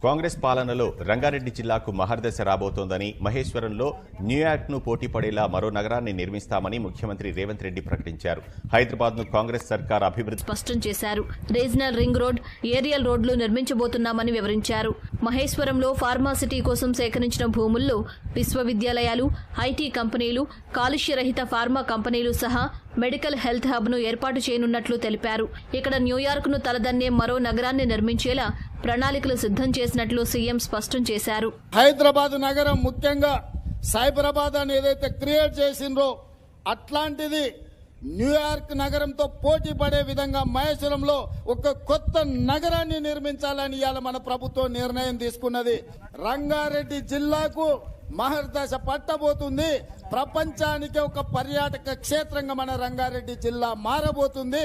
కాంగ్రెస్ పాలనలో రంగారెడ్డి జిల్లాకు మహర్దశ రాబోతోందని, మహేశ్వరంలో న్యూయార్క్ను పోటీ పడేలా మరో నగరాన్ని నిర్మిస్తామని ముఖ్యమంత్రి రేవంత్ రెడ్డి ప్రకటించారు. హైదరాబాద్ను కాంగ్రెస్ సర్కార్ అభివృద్ధి స్పష్టం చేశారు. రీజనల్ రింగ్ రోడ్, ఏరియల్ రోడ్లు నిర్మించబోతున్నామని వివరించారు. మహేశ్వరంలో ఫార్మాసిటీ కోసం సేకరించిన భూముల్లో విశ్వవిద్యాలయాలు, ఐటీ కంపెనీలు, కాలుష్యరహిత ఫార్మా కంపెనీలు సహా మెడికల్ హెల్త్ హబ్ ను ఏర్పాటు చేయనున్నట్లు తెలిపారు. ఇక్కడ న్యూయార్క్ ను తలదన్నే మరో నగరాన్ని నిర్మించేలా ప్రణాళికలు సిద్ధం చేసినట్లు సీఎం స్పష్టం చేశారు. హైదరాబాద్ నగరం ముఖ్యంగా సైబరాబాద్ అని ఏదైతే క్రియేట్ చేసిండ్రో అట్లాంటిది న్యూయార్క్ నగరంతో పోటీ పడే విధంగా మహేశ్వరంలో ఒక కొత్త నగరాన్ని నిర్మించాలని ఇవాళ మన ప్రభుత్వం నిర్ణయం తీసుకున్నది. రంగారెడ్డి జిల్లాకు మహర్దశ పట్టబోతుంది. ప్రపంచానికి ఒక పర్యాటక క్షేత్రంగా మన రంగారెడ్డి జిల్లా మారబోతుంది.